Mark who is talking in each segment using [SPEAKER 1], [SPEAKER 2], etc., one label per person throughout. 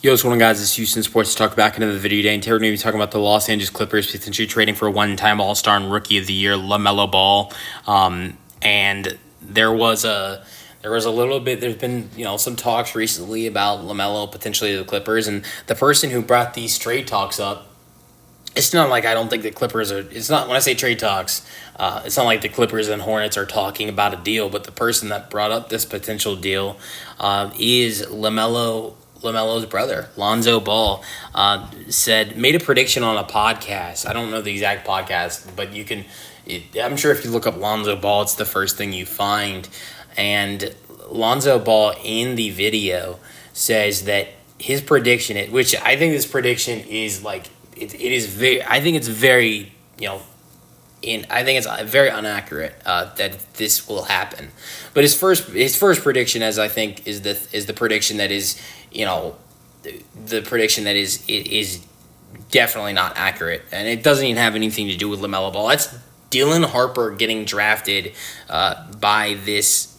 [SPEAKER 1] Yo, what's going on, guys? It's Houston Sports Talk back into the video today, and today we're going to be talking about the Los Angeles Clippers potentially trading for a one-time All-Star and Rookie of the Year, LaMelo Ball. And there's been some talks recently about LaMelo potentially to the Clippers, and the person who brought these trade talks up. It's not like I don't think the Clippers are. It's not when I say trade talks. It's not like the Clippers and Hornets are talking about a deal, but the person that brought up this potential deal is LaMelo's brother, Lonzo Ball, made a prediction on a podcast. I don't know the exact podcast, but I'm sure if you look up Lonzo Ball, it's the first thing you find. And Lonzo Ball in the video says that his prediction, which I think this prediction is like, I think it's very inaccurate that this will happen. But his first prediction, as I think, is the prediction that is, the prediction that is definitely not accurate, and it doesn't even have anything to do with LaMelo Ball. That's Dylan Harper getting drafted by this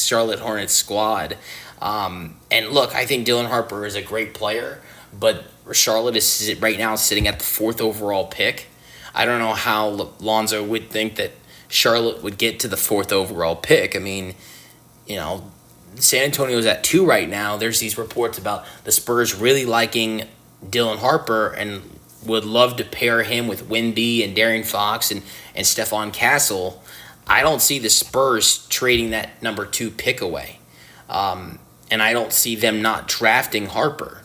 [SPEAKER 1] Charlotte Hornets squad. And look, I think Dylan Harper is a great player, but Charlotte is right now sitting at the 4th overall pick. I don't know how Lonzo would think that Charlotte would get to the 4th overall pick. I mean, San Antonio's at 2 right now. There's these reports about the Spurs really liking Dylan Harper and would love to pair him with Wemby and De'Aaron Fox and Stephon Castle. I don't see the Spurs trading that number 2 pick away. And I don't see them not drafting Harper.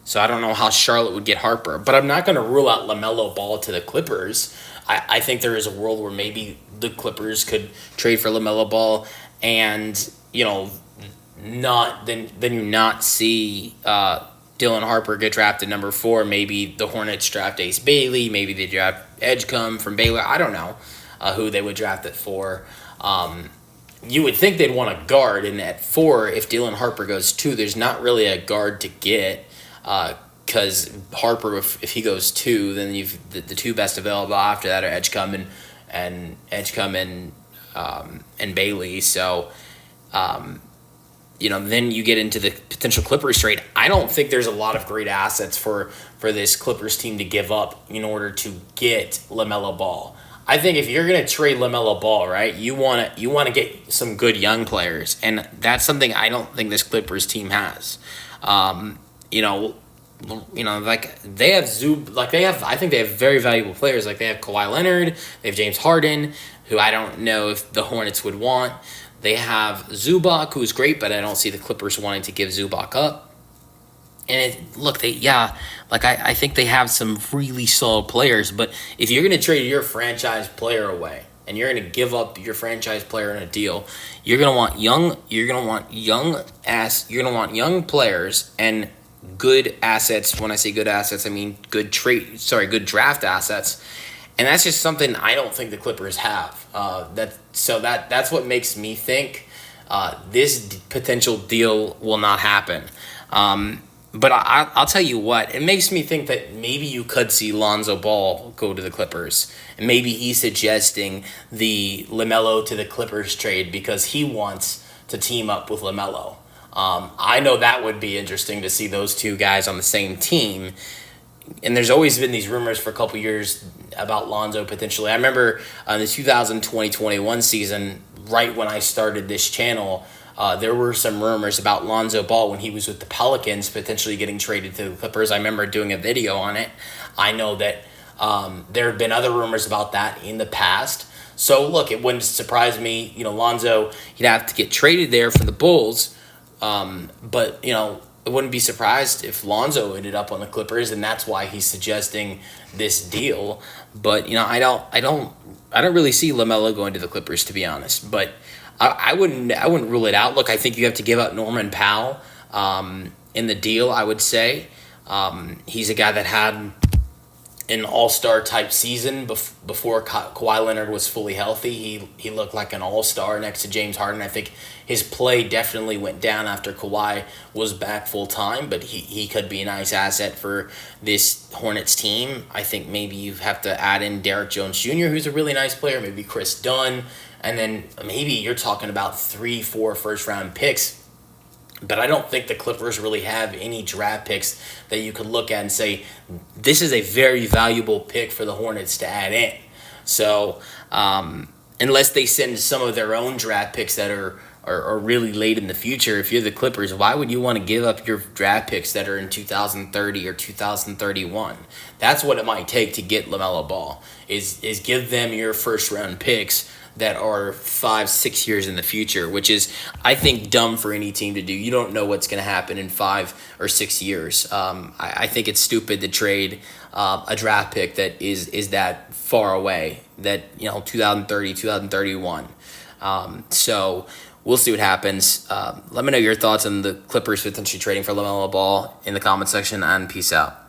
[SPEAKER 1] So I don't know how Charlotte would get Harper. But I'm not going to rule out LaMelo Ball to the Clippers. I think there is a world where maybe the Clippers could trade for LaMelo Ball and, not see Dylan Harper get drafted number 4. Maybe the Hornets draft Ace Bailey. Maybe they draft Edgecombe from Baylor. I don't know who they would draft it for. You would think they'd want a guard, and at 4, if Dylan Harper goes 2, there's not really a guard to get. Because Harper, if he goes 2, then you've the 2 best available after that are Edgecombe and Bailey. So, then you get into the potential Clippers trade. I don't think there's a lot of great assets for this Clippers team to give up in order to get LaMelo Ball. I think if you're going to trade LaMelo Ball, right, you want to get some good young players, and that's something I don't think this Clippers team has. Like they have I think they have very valuable players. Like they have Kawhi Leonard, they have James Harden, who I don't know if the Hornets would want. They have Zubac, who's great, but I don't see the Clippers wanting to give Zubac up. And I think they have some really solid players. But if you're going to trade your franchise player away and you're going to give up your franchise player in a deal, you're going to want young players and good assets. When I say good assets, I mean good draft assets. And that's just something I don't think the Clippers have. That's what makes me think this potential deal will not happen. But I'll tell you what, it makes me think that maybe you could see Lonzo Ball go to the Clippers. And maybe he's suggesting the LaMelo to the Clippers trade because he wants to team up with LaMelo. I know that would be interesting to see those 2 guys on the same team. And there's always been these rumors for a couple years about Lonzo potentially. I remember the 2020-21 season, right when I started this channel, there were some rumors about Lonzo Ball when he was with the Pelicans potentially getting traded to the Clippers. I remember doing a video on it. I know that there have been other rumors about that in the past. So, look, it wouldn't surprise me. Lonzo, he'd have to get traded there for the Bulls. But I wouldn't be surprised if Lonzo ended up on the Clippers, and that's why he's suggesting this deal. But I don't really see LaMelo going to the Clippers, to be honest. But I wouldn't rule it out. Look, I think you have to give up Norman Powell in the deal. I would say he's a guy that had an all-star type season before Kawhi Leonard was fully healthy. He looked like an all-star next to James Harden. I think his play definitely went down after Kawhi was back full-time, but he could be a nice asset for this Hornets team. I think maybe you have to add in Derrick Jones Jr., who's a really nice player, maybe Chris Dunn, and then maybe you're talking about 3-4 first-round picks But I don't think the Clippers really have any draft picks that you could look at and say, this is a very valuable pick for the Hornets to add in. So, unless they send some of their own draft picks that are really late in the future, if you're the Clippers, why would you want to give up your draft picks that are in 2030 or 2031? That's what it might take to get LaMelo Ball, is give them your first round picks that are 5-6 years in the future, which is, I think, dumb for any team to do. You don't know what's going to happen in 5 or 6 years. I think it's stupid to trade a draft pick that is that far away, that 2030, 2031. So we'll see what happens. Let me know your thoughts on the Clippers potentially trading for LaMelo Ball in the comment section, and peace out.